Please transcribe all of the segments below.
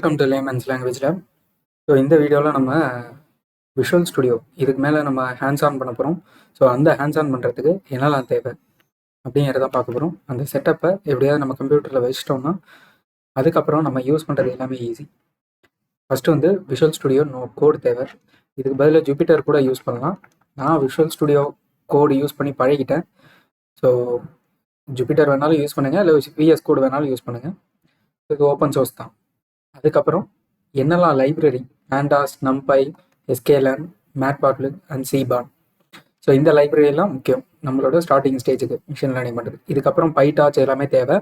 Welcome to layman's language lab. So இந்த வீடியோவில் நம்ம விஷுவல் ஸ்டுடியோ இதுக்கு மேலே நம்ம ஹேண்ட்ஸ் ஆன் பண்ண போகிறோம். ஸோ அந்த ஹேண்ட்ஸ் ஆன் பண்ணுறதுக்கு என்னெல்லாம் தேவை அப்படிங்கிறத பார்க்க போகிறோம். அந்த செட்டப்பை எப்படியாவது நம்ம கம்ப்யூட்டரில் வச்சிட்டோம்னா அதுக்கப்புறம் நம்ம யூஸ் பண்ணுறது எல்லாமே ஈஸி. ஃபஸ்ட்டு வந்து விஷுவல் ஸ்டுடியோ கோடு தேவை. இதுக்கு பதிலாக ஜூபிட்டர் கூட யூஸ் பண்ணலாம். நான் விஷுவல் ஸ்டுடியோ கோடு யூஸ் பண்ணி பழகிட்டேன். ஸோ ஜூபிட்டர் வேணாலும் யூஸ் பண்ணுங்கள், இல்லை விஎஸ் கோடு வேணாலும் யூஸ் பண்ணுங்கள். இது ஓப்பன் சோர்ஸ் தான். அதுக்கப்புறம் என்னெல்லாம் library pandas, numpy, sklearn, matplotlib and cbarn. So இந்த லைப்ரரியெல்லாம் முக்கியம் நம்மளோட ஸ்டார்டிங் ஸ்டேஜுக்கு மிஷின் லேர்னிங் பண்ணுறது. இதுக்கப்புறம் பைடாச் எல்லாமே தேவை.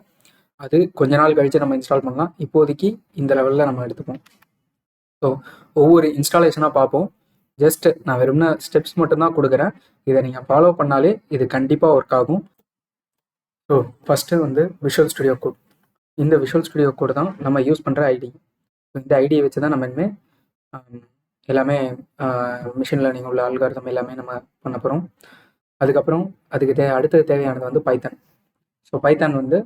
அது கொஞ்ச நாள் கழித்து நம்ம இன்ஸ்டால் பண்ணலாம். இப்போதைக்கு இந்த லெவலில் நம்ம எடுத்துப்போம். ஸோ ஒவ்வொரு இன்ஸ்டாலேஷனாக பார்ப்போம். ஜஸ்ட் நான் வெறும்னா ஸ்டெப்ஸ் மட்டும்தான் கொடுக்குறேன். இதை நீங்கள் ஃபாலோ பண்ணாலே இது கண்டிப்பாக ஒர்க் ஆகும். ஸோ ஃபஸ்ட்டு வந்து விஷுவல் ஸ்டுடியோ கோட். இந்த விஷுவல் ஸ்டுடியோ கோடு தான் நம்ம யூஸ் பண்ணுற ஐடி. இந்த ஐடியை வச்சு தான் நம்ம இனிமேல் எல்லாமே மிஷின் லேர்னிங் உள்ள அல்காரிதம் எல்லாமே நம்ம பண்ண போகிறோம். அதுக்கப்புறம் அதுக்கு அடுத்தது தேவையானது வந்து பைத்தான். ஸோ பைத்தான் வந்து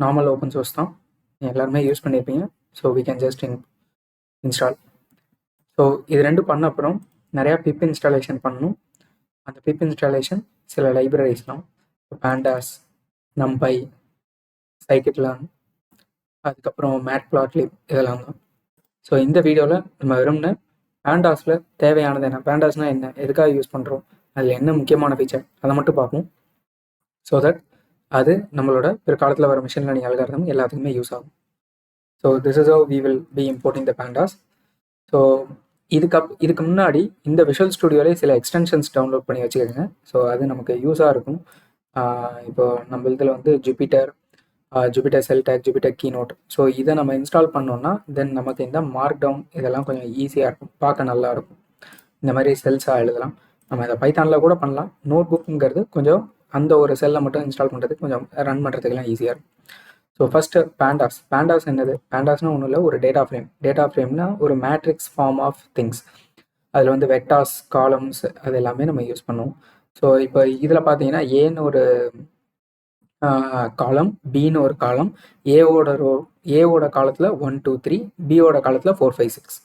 நார்மல் ஓப்பன் சோர்ஸ் தான், எல்லாருமே யூஸ் பண்ணியிருப்பீங்க. So we can just install. So இது ரெண்டும் பண்ண அப்புறம் நிறையா பிப் இன்ஸ்டாலேஷன் பண்ணணும். அந்த பிப் இன்ஸ்டாலேஷன் சில லைப்ரரிஸ்லாம் pandas, numpy, scikit-learn, அதுக்கப்புறம் matplotlib இதெல்லாம் தான். ஸோ இந்த வீடியோவில் நம்ம வெறும்னு pandas-ல தேவையானது என்ன, pandas-னா என்ன, எதுக்காக யூஸ் பண்ணுறோம், அதில் என்ன முக்கியமான ஃபீச்சர் அதை மட்டும் பார்ப்போம். ஸோ தட் அது நம்மளோட பிற்காலத்தில் வர மிஷின் லேர்னிங் அல்காரிதம் எல்லாத்துக்குமே யூஸ் ஆகும். So this is how we will be importing the pandas. ஸோ இதுக்கு முன்னாடி இந்த விஷுவல் ஸ்டுடியோலே சில எக்ஸ்டென்ஷன்ஸ் டவுன்லோட் பண்ணி வச்சுக்கோங்க. ஸோ அது நமக்கு யூஸாக இருக்கும். இப்போ நம்ம இதில் வந்து ஜூபிட்டர் செல் டேக், ஜூபிட்டர் கீநோட். ஸோ இதை நம்ம இன்ஸ்டால் பண்ணோம்னா தென் நமக்கு இந்த மார்க் டவுன் இதெல்லாம் கொஞ்சம் ஈஸியாக இருக்கும், பார்க்க நல்லா இருக்கும். இந்த மாதிரி செல்ஸாக எழுதலாம். நம்ம இதை பைத்தானில் கூட பண்ணலாம். நோட் புக்குங்கிறது கொஞ்சம் அந்த ஒரு செல்லை மட்டும் இன்ஸ்டால் பண்ணுறதுக்கு கொஞ்சம் ரன் பண்ணுறதுக்கெல்லாம் ஈஸியாக இருக்கும். ஸோ ஃபஸ்ட்டு pandas என்னது? pandas-னா ஒன்றும் இல்லை, ஒரு டேட்டா ஃப்ரேம்னா ஒரு மேட்ரிக்ஸ் ஃபார்ம் ஆஃப் திங்ஸ். அதில் வந்து வெக்டார்ஸ், காலம்ஸ் அது எல்லாமே நம்ம யூஸ் பண்ணுவோம். ஸோ இப்போ இதில் பார்த்தீங்கன்னா ஏன்னு ஒரு காலம், பின்னு ஒரு காலம், ஏவோட காலத்தில் 1 2 3, பியோட காலத்தில் 4 5 6.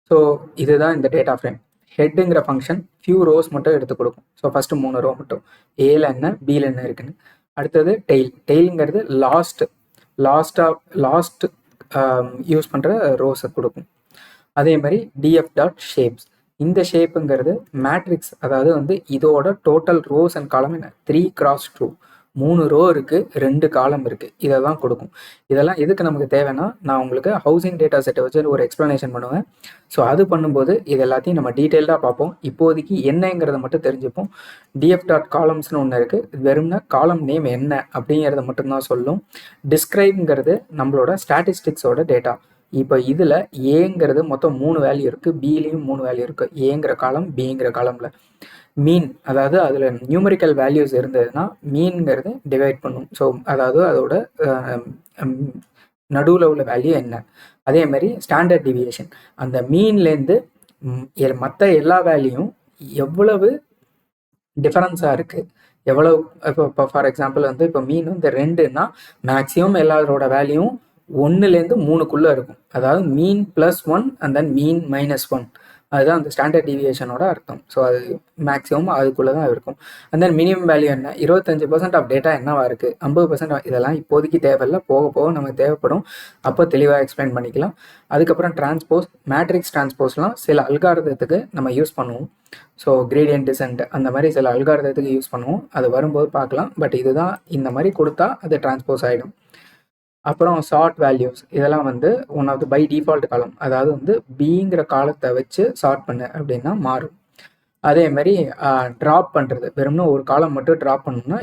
ஸோ இதுதான் இந்த டேட்டா ஃப்ரேம். ஹெட்டுங்கிற ஃபங்க்ஷன் ஃபியூ ரோஸ் மட்டும் எடுத்து கொடுக்கும். ஸோ ஃபஸ்ட்டு 3 ரோ மட்டும், ஏல என்ன பியில் என்ன இருக்குன்னு. அடுத்தது டெய்லுங்கிறது லாஸ்ட் யூஸ் பண்ணுற ரோஸை கொடுக்கும். அதே மாதிரி df.shapes. இந்த ஷேப்புங்கிறது மேட்ரிக்ஸ், அதாவது வந்து இதோட டோட்டல் ரோஸ் அண்ட் காலம் என்ன, 3 x 2, 3 ரோ இருக்குது, 2 காலம் இருக்குது, இதை தான் கொடுக்கும். இதெல்லாம் எதுக்கு நமக்கு தேவைன்னா, நான் உங்களுக்கு ஹவுசிங் டேட்டா செட்டை வச்சு ஒரு எக்ஸ்ப்ளனேஷன் பண்ணுவேன். ஸோ அது பண்ணும்போது இது எல்லாத்தையும் நம்ம டீட்டெயில்டாக பார்ப்போம். இப்போதைக்கு என்னங்கிறத மட்டும் தெரிஞ்சுப்போம். df.columnsனு ஒன்று இருக்குது, வெறும்னா காலம் நேம் என்ன அப்படிங்கிறத மட்டும்தான் சொல்லும். டிஸ்கிரைப்ங்கிறது நம்மளோட ஸ்டாட்டிஸ்டிக்ஸோட டேட்டா. இப்போ இதில் ஏங்கிறது மொத்தம் 3 வேல்யூ இருக்குது, பிலையும் 3 வேல்யூ இருக்குது, ஏங்கிற காலம், பிங்கிற காலமில். மீன், அதாவது அதில் நியூமரிக்கல் வேல்யூஸ் இருந்ததுன்னா மீன்ங்கிறது டிவைட் பண்ணும். ஸோ அதாவது அதோட நடுவில் உள்ள வேல்யூ என்ன. அதே மாதிரி ஸ்டாண்டர்ட் டிவியேஷன், அந்த மீன்லேருந்து மற்ற எல்லா வேல்யூயும் எவ்வளவு டிஃபரன்ஸாக இருக்குது, எவ்வளவு. இப்போ ஃபார் எக்ஸாம்பிள் வந்து இப்போ மீன் வந்து 2ன்னா மேக்ஸிமம் எல்லாரோட வேல்யூவும் 1லேருந்து 3க்குள்ளே இருக்கும். அதாவது மீன் +1 அண்ட் தென் மீன் -1, அதுதான் அந்த ஸ்டாண்டர்ட் டிவியேஷனோட அர்த்தம். ஸோ அது மேக்ஸிமம் அதுக்குள்ளே தான் இருக்கும். அண்ட் தென் மினிமம் வேல்யூ என்ன, 25% ஆஃப் டேட்டா என்னவா இருக்குது, 50%. இதெல்லாம் இப்போதைக்கு தேவையில்லை, போக போக நமக்கு தேவைப்படும், அப்போ தெளிவாக எக்ஸ்பிளைன் பண்ணிக்கலாம். அதுக்கப்புறம் மேட்ரிக்ஸ் டிரான்ஸ்போஸ்லாம் சில அல்காரிதத்துக்கு நம்ம யூஸ் பண்ணுவோம். ஸோ கிரேடியன்ட் டிசென்ட் அந்த மாதிரி சில அல்காரிதத்துக்கு யூஸ் பண்ணுவோம், அது வரும்போது பார்க்கலாம். பட் இதுதான் இந்த மாதிரி கொடுத்தா அது டிரான்ஸ்போஸ் ஆகிடும். அப்புறம் சார்ட் வேல்யூஸ், இதெல்லாம் வந்து one of the by default column, அதாவது வந்து பிங்கிற காலத்தை வச்சு சார்ட் பண்ணு அப்படின்னா மாறும். அதே மாதிரி ட்ராப் பண்ணுறது, வெறும்னா ஒரு காலம் மட்டும் ட்ராப் பண்ணணும்னா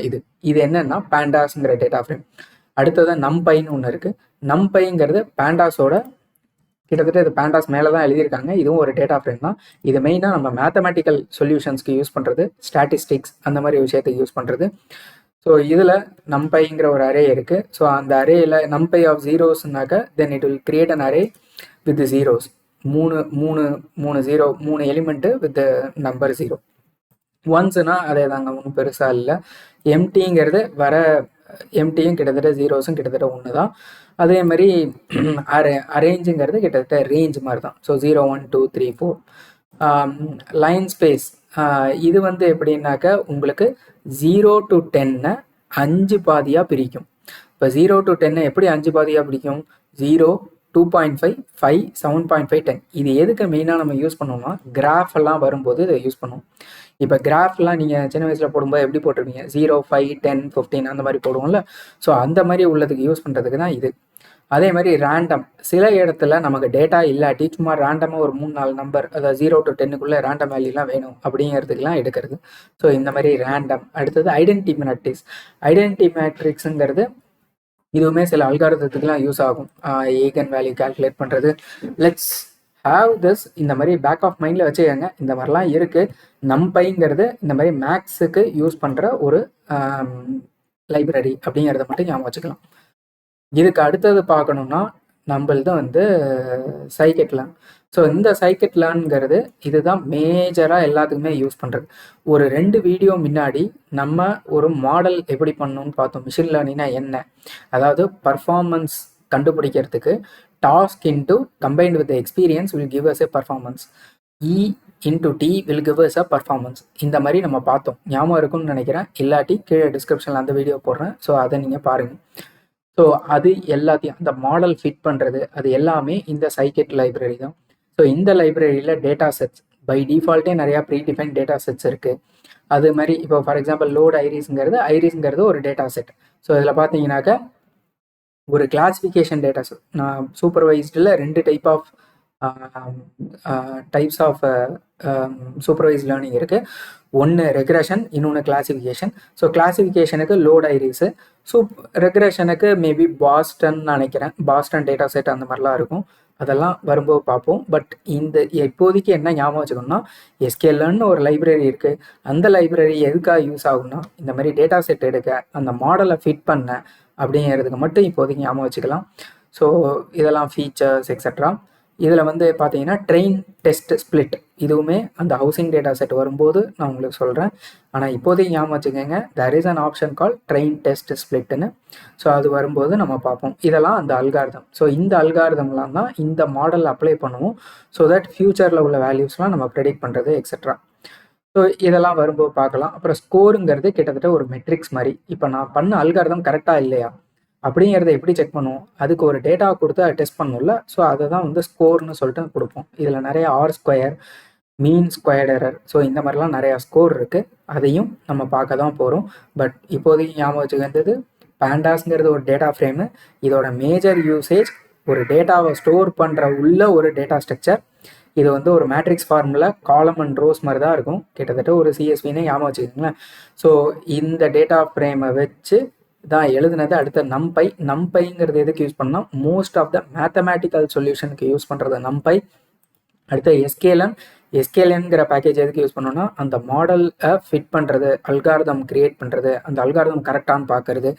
இது என்னன்னா pandas-ங்கிற டேட்டா ஃப்ரேம். அடுத்தது numpy-ன்னு ஒன்று இருக்குது. numpy-ங்கிறது pandas-ஓட கிட்டத்தட்ட இது pandas மேலே தான் எழுதியிருக்காங்க. இதுவும் ஒரு டேட்டா ஃப்ரேம் தான். இது மெயினாக நம்ம மேத்தமெட்டிக்கல் சொல்யூஷன்ஸ்க்கு யூஸ் பண்ணுறது, ஸ்டாட்டிஸ்டிக்ஸ் அந்த மாதிரி விஷயத்துக்கு யூஸ் பண்ணுறது. ஸோ இதில் numpy-ங்கிற ஒரு அரே இருக்குது. ஸோ அந்த அரேயில் numpy ஆஃப் ஜீரோஸ்னாக்க then it will create an array with zeros. 3 element with number 0. ஒன்ஸ்னா அதே தாங்க, ஒன்றும் பெருசாக இல்லை. எம்டிங்கிறது வர எம்டியும் கிட்டத்தட்ட ஜீரோஸும் கிட்டத்தட்ட ஒன்று தான். அதே மாதிரி அரேஞ்சுங்கிறது கிட்டத்தட்ட ரேஞ்ச் மாதிரி தான். ஸோ 0 1 2 3 4 லைன் ஸ்பேஸ் இது வந்து எப்படின்னாக்க உங்களுக்கு 0 to 10 5 பாதியாக பிரிக்கும். இப்போ 0 to 10 எப்படி 5 பாதியாக பிரிக்கும்? 0 2.5 5 7.5 10. இது எதுக்கு மெயினாக நம்ம யூஸ் பண்ணோம்னா கிராஃப் எல்லாம் வரும்போது இதை யூஸ் பண்ணுவோம். இப்போ கிராஃப்லாம் நீங்கள் சின்ன வயசில் போடும்போது எப்படி போட்டிருப்பீங்க? 0 5 10 15 அந்த மாதிரி போடுவோம்ல. ஸோ அந்த மாதிரி உள்ளதுக்கு யூஸ் பண்ணுறதுக்கு தான் இது. அதே மாதிரி ரேண்டம், சில இடத்துல நமக்கு டேட்டா இல்லாட்டி சும்மா ரேண்டமாக ஒரு 3-4 நம்பர், அதாவது 0 to 10க்குள்ளே ரேண்டம் வேல்யூலாம் வேணும் அப்படிங்கிறதுக்கெலாம் எடுக்கிறது. ஸோ இந்த மாதிரி ரேண்டம். அடுத்தது ஐடென்டி மேட்ரிக்ஸுங்கிறது இதுவுமே சில அல்காரிதத்துக்குலாம் யூஸ் ஆகும். ஈகன் வேல்யூ கால்குலேட் பண்ணுறது. லெட்ஸ் ஹாவ் திஸ் இந்த மாதிரி பேக் ஆஃப் மைண்டில் வச்சுக்கோங்க. இந்த மாதிரிலாம் இருக்குது. நம்பைங்கிறது இந்த மாதிரி மேக்ஸுக்கு யூஸ் பண்ணுற ஒரு லைப்ரரி அப்படிங்கிறத மட்டும் ஞாபகம் வச்சுக்கலாம். இதுக்கு அடுத்தது பார்க்கணுன்னா நம்மளது வந்து சைக்கெட்லான். ஸோ இந்த சைக்கெட்லான்ங்கிறது இதுதான் மேஜராக எல்லாத்துக்குமே யூஸ் பண்ணுறது. ஒரு 2 வீடியோ முன்னாடி நம்ம ஒரு மாடல் எப்படி பண்ணணும்னு பார்த்தோம். மிஷின் லேர்னிங்னா என்ன, அதாவது பர்ஃபார்மன்ஸ் கண்டுபிடிக்கிறதுக்கு task into combined with experience will give us a performance, E into T will give us a performance. இந்த மாதிரி நம்ம பார்த்தோம். ஞாபகம் இருக்கும்னு நினைக்கிறேன். இல்லாட்டி கீழே டிஸ்கிரிப்ஷனில் அந்த வீடியோ போடுறேன். ஸோ அதை நீங்கள் பாருங்கள். ஸோ அது எல்லாத்தையும் அந்த மாடல் ஃபிட் பண்ணுறது அது எல்லாமே இந்த சைக்கெட் லைப்ரரி தான். ஸோ இந்த லைப்ரரியில் டேட்டா செட்ஸ் பை டிஃபால்ட்டே நிறையா ப்ரீடிஃபைன் டேட்டா செட்ஸ் இருக்குது. அது மாதிரி இப்போ ஃபார் எக்ஸாம்பிள் லோட் ஐரிஸ்ங்கிறது ஒரு டேட்டா செட். ஸோ இதில் பார்த்தீங்கன்னாக்கா ஒரு கிளாசிஃபிகேஷன் டேட்டா செட். நான் சூப்பர்வைஸ்டில் 2 டைப்ஸ் ஆஃப் சூப்பர்வைஸ் லேர்னிங் இருக்குது. ஒன்று ரெக்ரெஷன், இன்னொன்று கிளாசிஃபிகேஷன். ஸோ கிளாசிஃபிகேஷனுக்கு லோட் ஐரிஸு, ரெக்ரெஷனுக்கு மேபி பாஸ்டன் நினைக்கிறேன், பாஸ்டன் டேட்டா செட் அந்த மாதிரிலாம் இருக்கும். அதெல்லாம் வரும்போது பார்ப்போம். பட் இந்த இப்போதைக்கு என்ன ஞாபகம் வச்சுக்கணும்னா sklearn ஒரு லைப்ரரி இருக்குது. அந்த லைப்ரரி எதுக்காக யூஸ் ஆகும்னா இந்த மாதிரி டேட்டா செட் எடுக்க, அந்த மாடலை ஃபிட் பண்ண அப்படிங்கிறதுக்கு மட்டும் இப்போதைக்கு ஞாபகம் வச்சுக்கலாம். ஸோ இதெல்லாம் ஃபீச்சர்ஸ் எக்ஸட்ரா. இதில் வந்து பார்த்தீங்கன்னா ட்ரெயின் டெஸ்ட் ஸ்பிளிட் இதுவுமே அந்த ஹவுசிங் டேட்டா செட் வரும்போது நான் உங்களுக்கு சொல்கிறேன். ஆனால் இப்போதைக்கு ஞாபகம் வச்சுக்கோங்க, there is an option call train test ஸ்பிளிட்னு. ஸோ அது வரும்போது நம்ம பார்ப்போம். இதெல்லாம் அந்த அல்காரிதம். ஸோ இந்த அல்காரிதம்லாம் தான் இந்த மாடல் அப்ளை பண்ணுவோம். ஸோ தட் ஃபியூச்சரில் உள்ள வேல்யூஸ்லாம் நம்ம ப்ரெடிக்ட் பண்ணுறது எக்ஸட்ரா. ஸோ இதெல்லாம் வரும்போது பார்க்கலாம். அப்புறம் ஸ்கோருங்கிறது கிட்டத்தட்ட ஒரு மெட்ரிக்ஸ் மாதிரி. இப்போ நான் பண்ண அல்காரிதம் கரெக்டாக இல்லையா அப்படிங்கிறத எப்படி செக் பண்ணுவோம்? அதுக்கு ஒரு டேட்டா கொடுத்து அதை டெஸ்ட் பண்ணணும்ல. ஸோ அதை தான் வந்து ஸ்கோர்னு சொல்லிட்டு கொடுப்போம். இதில் நிறைய R², mean squared error, so இந்த மாதிரிலாம் நிறையா ஸ்கோர் இருக்குது. அதையும் நம்ம பார்க்க தான் போகிறோம். பட் இப்போதைக்கு ஞாபகம் வச்சுக்கிறது பேண்டாஸ்ங்கிறது ஒரு டேட்டா ஃப்ரேமு. இதோட மேஜர் யூசேஜ் ஒரு டேட்டாவை ஸ்டோர் பண்ணுற உள்ள ஒரு டேட்டா ஸ்ட்ரக்சர். இது வந்து ஒரு மேட்ரிக்ஸ் ஃபார்முலா, காலம் அண்ட் ரோஸ் மாதிரி தான் இருக்கும். கிட்டத்தட்ட ஒரு CSVனே ஞாபகம் வச்சுக்கோங்களேன். ஸோ இந்த டேட்டா ஃப்ரேமை வச்சு தான் எழுதுனது. அடுத்த நம்பைங்கிறது எதுக்கு யூஸ் பண்ணோம்? மோஸ்ட் ஆஃப் த மேத்தமேட்டிக்கல் சொல்யூஷனுக்கு யூஸ் பண்ணுறது நம்பை. அடுத்த எஸ்கேலன்ங்கிற பேக்கேஜ் எதுக்கு யூஸ் பண்ணோம்னா அந்த மாடலை ஃபிட் பண்ணுறது, அல்காரிதம் கிரியேட் பண்ணுறது, அந்த அல்காரிதம் கரெக்டானு பார்க்கறது,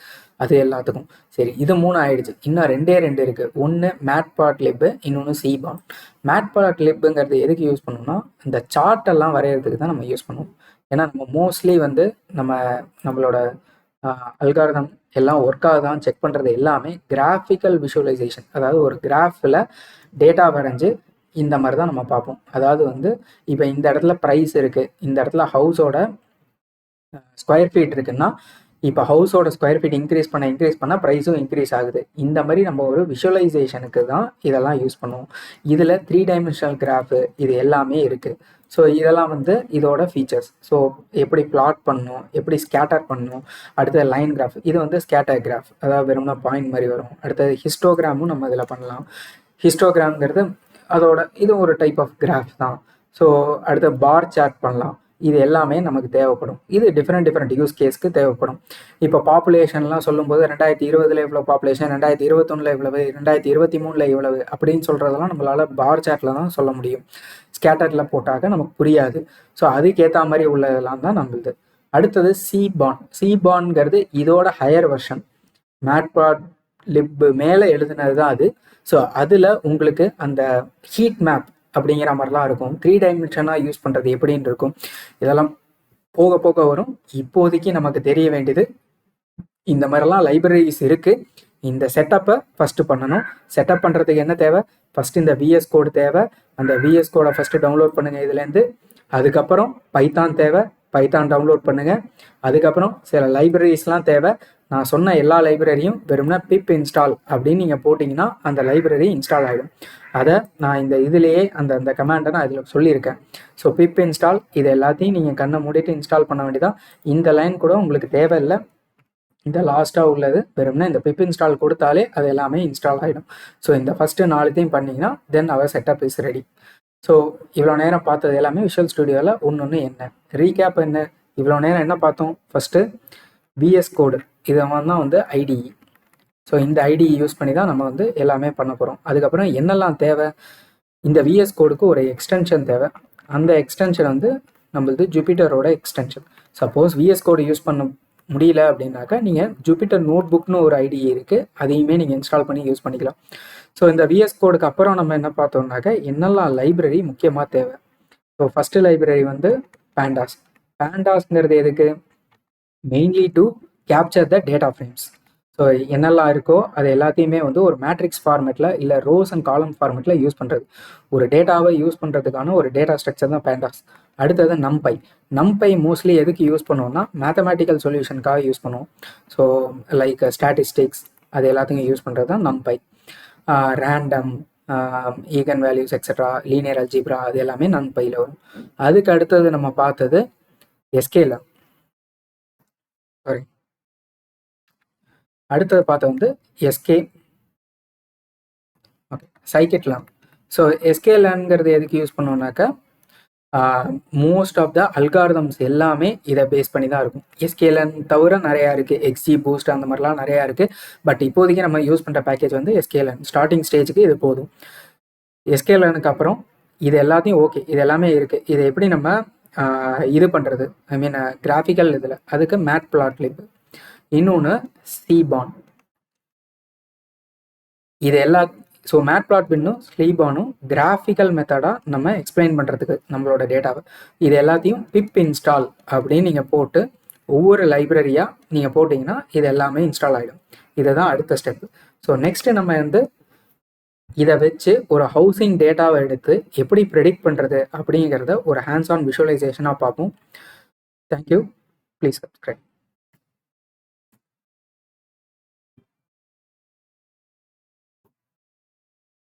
அது எல்லாத்துக்கும். சரி, இது 3 ஆயிடுச்சு. இன்னும் 2 இருக்குது. ஒன்று மேட்பாட்லிப், இன்னொன்று சீபான். மேட்பாட்லிப்புங்கிறது எதுக்கு யூஸ் பண்ணோம்னா இந்த சார்ட்டெல்லாம் வரைகிறதுக்கு தான் நம்ம யூஸ் பண்ணுவோம். ஏன்னா நம்ம மோஸ்ட்லி வந்து நம்மளோட அல்காரிதம் எல்லாம் ஒர்க் ஆகுதான் செக் பண்ணுறது எல்லாமே கிராஃபிக்கல் விஷுவலைசேஷன். அதாவது ஒரு கிராஃபில் டேட்டா வரைஞ்சி இந்த மாதிரி தான் நம்ம பார்ப்போம். அதாவது வந்து இப்போ இந்த இடத்துல ப்ரைஸ் இருக்குது, இந்த இடத்துல ஹவுஸோட ஸ்கொயர் ஃபீட் இருக்குன்னா இப்போ ஹவுஸோட ஸ்கொயர் ஃபீட் இன்க்ரீஸ் பண்ண ப்ரைஸும் இன்க்ரீஸ் ஆகுது. இந்த மாதிரி நம்ம ஒரு விஷுவலைசேஷனுக்கு தான் இதெல்லாம் யூஸ் பண்ணுவோம். இதில் 3 டைமென்ஷனல் கிராஃபு இது எல்லாமே இருக்குது. ஸோ இதெல்லாம் வந்து இதோட ஃபீச்சர்ஸ். ஸோ எப்படி பிளாட் பண்ணணும், எப்படி ஸ்கேட்டர் பண்ணணும். அடுத்தது லைன் கிராஃப், இது வந்து ஸ்கேட்டர் கிராஃப், அதாவது வெறும்னா பாயிண்ட் மாதிரி வரும். அடுத்தது ஹிஸ்டோகிராமும் நம்ம இதில் பண்ணலாம். ஹிஸ்டோகிராம்ங்கிறது அதோட இது ஒரு டைப் ஆஃப் கிராஃப் தான். ஸோ அடுத்த பார் சார்ட் பண்ணலாம். இது எல்லாமே நமக்கு தேவைப்படும். இது டிஃப்ரெண்ட் யூஸ் கேஸ்க்கு தேவைப்படும். இப்போ பாப்புலேஷன்லாம் சொல்லும்போது 2020 இவ்வளோ பாப்புலேஷன், 2021 இவ்வளவு, 2023 இவ்வளவு அப்படின்னு சொல்கிறதெல்லாம் நம்மளால் பார் சார்ட்டில் தான் சொல்ல முடியும். ஸ்கேட்டரில் போட்டாக்க நமக்கு புரியாது. ஸோ அதுக்கேற்ற மாதிரி உள்ளதெல்லாம் தான் நம்மளுது. அடுத்தது சீபான்ங்கிறது இதோட ஹையர் வெர்ஷன். மேட்பாட்லிப் மேலே எழுதுனது தான் அது. ஸோ அதில் உங்களுக்கு அந்த ஹீட் மேப் அப்படிங்கிற மாதிரிலாம் இருக்கும். 3 டைமென்ஷனாக யூஸ் பண்ணுறது எப்படின்னு இருக்கும். இதெல்லாம் போக போக வரும். இப்போதைக்கு நமக்கு தெரிய வேண்டியது இந்த மாதிரிலாம் லைப்ரரிஸ் இருக்குது. இந்த செட்டப்பை ஃபஸ்ட்டு பண்ணணும். செட்டப் பண்ணுறதுக்கு என்ன தேவை? ஃபஸ்ட்டு இந்த விஎஸ் கோடு தேவை. அந்த விஎஸ் கோடை ஃபஸ்ட்டு டவுன்லோட் பண்ணுங்கள் இதுலேருந்து. அதுக்கப்புறம் பைத்தான் தேவை, பைத்தான் டவுன்லோட் பண்ணுங்கள். அதுக்கப்புறம் சில லைப்ரரிஸ்லாம் தேவை. நான் சொன்ன எல்லா லைப்ரரியும் வெறும்னா பிப் இன்ஸ்டால் அப்படின்னு நீங்கள் போட்டிங்கன்னா அந்த லைப்ரரி இன்ஸ்டால் ஆகிடும். அதை நான் இந்த இதுலேயே அந்த கமாண்டை நான் இதில் சொல்லியிருக்கேன். ஸோ பிப் இன்ஸ்டால் இது எல்லாத்தையும் நீங்கள் கண்ணை மூடிட்டு இன்ஸ்டால் பண்ண வேண்டியதான். இந்த லைன் கூட உங்களுக்கு தேவையில்லை. இந்த லாஸ்ட்டாக உள்ளது வெறும்னா இந்த பிப் இன்ஸ்டால் கொடுத்தாலே அது எல்லாமே இன்ஸ்டால் ஆகிடும். ஸோ இந்த ஃபஸ்ட்டு 4த்தையும் பண்ணிங்கன்னா தென் அவர் செட்டப் இஸ் ரெடி. ஸோ இவ்வளோ நேரம் பார்த்தது எல்லாமே விஷுவல் ஸ்டுடியோவில் ஒன்று என்ன ரீகேப் என்ன, இவ்வளோ நேரம் என்ன பார்த்தோம்? ஃபஸ்ட்டு விஎஸ் கோடு இதை தான் ஐடிஇ. ஸோ இந்த ஐடிஇ யூஸ் பண்ணி தான் நம்ம எல்லாமே பண்ண போகிறோம். அதுக்கப்புறம் என்னெல்லாம் தேவை? இந்த விஎஸ் கோடுக்கு ஒரு எக்ஸ்டென்ஷன் தேவை. அந்த எக்ஸ்டென்ஷன் நம்மளது ஜூபிட்டரோட extension. Suppose VS code use பண்ண முடியல அப்படின்னாக்கா நீங்கள் ஜூபிட்டர் நோட் புக்னு ஒரு ஐடிஇ இருக்குது, அதையுமே நீங்கள் இன்ஸ்டால் பண்ணி யூஸ் பண்ணிக்கலாம். ஸோ இந்த விஎஸ் கோடுக்கு அப்புறம் நம்ம என்ன பார்த்தோம்னாக்கா என்னெல்லாம் லைப்ரரி முக்கியமாக தேவை. So first library pandas. பேண்டாஸ்ங்கிறது எதுக்கு? Mainly to capture the data frames. So என்னெல்லாம் இருக்கோ அது எல்லாத்தையுமே ஒரு மேட்ரிக்ஸ் ஃபார்மேட்டில் இல்லை ரோஸ் அண்ட் காலம் ஃபார்மேட்டில் யூஸ் பண்ணுறது. ஒரு டேட்டாவை யூஸ் பண்ணுறதுக்கான ஒரு டேட்டா ஸ்ட்ரக்சர் தான் பேண்டாஸ். அடுத்தது நம்பை. நம்பை மோஸ்ட்லி எதுக்கு யூஸ் பண்ணுவோம்னா மேத்தமேட்டிக்கல் சொல்யூஷனுக்காக யூஸ் பண்ணுவோம். ஸோ லைக் ஸ்டாட்டிஸ்டிக்ஸ் அது எல்லாத்தையும் யூஸ் பண்ணுறது தான் NumPy. Random, eigen values etcetera, linear algebra அது எல்லாமே நம்பையில் வரும். அதுக்கு அடுத்தது நம்ம பார்த்தது எஸ்கேலம். சாரி, அடுத்தது பார்த்தது எஸ்கே ஓகே சைக்கிட்லாம். ஸோ எஸ்கேலான்ங்கிறது எதுக்கு யூஸ் பண்ணோம்னாக்கா மோஸ்ட் ஆஃப் த அல்காரிதம்ஸ் எல்லாமே இதை பேஸ் பண்ணி தான் இருக்கும். எஸ்கேலன் தவிர நிறையா இருக்குது, எக்ஸி பூஸ்ட் அந்த மாதிரிலாம் நிறையா இருக்குது. பட் இப்போதைக்கு நம்ம யூஸ் பண்ணுற பேக்கேஜ் எஸ்கேலன். ஸ்டார்டிங் ஸ்டேஜுக்கு இது போதும். எஸ்கேலனுக்கு அப்புறம் இது எல்லாத்தையும் ஓகே, இது எல்லாமே இருக்குது. இதை எப்படி நம்ம இது பண்ணுறது, ஐ மீன் கிராஃபிக்கல் இதில் அதுக்கு மேட்ப்ளாட்லிப், இன்னொன்று சீபான். இது எல்லா ஸோ மேட்ப்ளாட்லிப்பும் ஸ்லீபானும் கிராஃபிக்கல் மெத்தடாக நம்ம எக்ஸ்பிளைன் பண்ணுறதுக்கு நம்மளோட டேட்டாவை. இது எல்லாத்தையும் பிப் இன்ஸ்டால் அப்படின்னு நீங்கள் போட்டு ஒவ்வொரு லைப்ரரியாக நீங்கள் போட்டிங்கன்னா இது எல்லாமே இன்ஸ்டால் ஆகிடும். இதை தான் அடுத்த ஸ்டெப்பு. ஸோ நெக்ஸ்ட்டு நம்ம இதை வச்சு ஒரு ஹவுசிங் டேட்டாவை எடுத்து எப்படி ப்ரெடிக்ட் பண்ணுறது அப்படிங்கிறத ஒரு ஹேண்ட்ஸ் ஆன் விஷுவலைசேஷனாக பார்ப்போம். தேங்க்யூ. Please subscribe.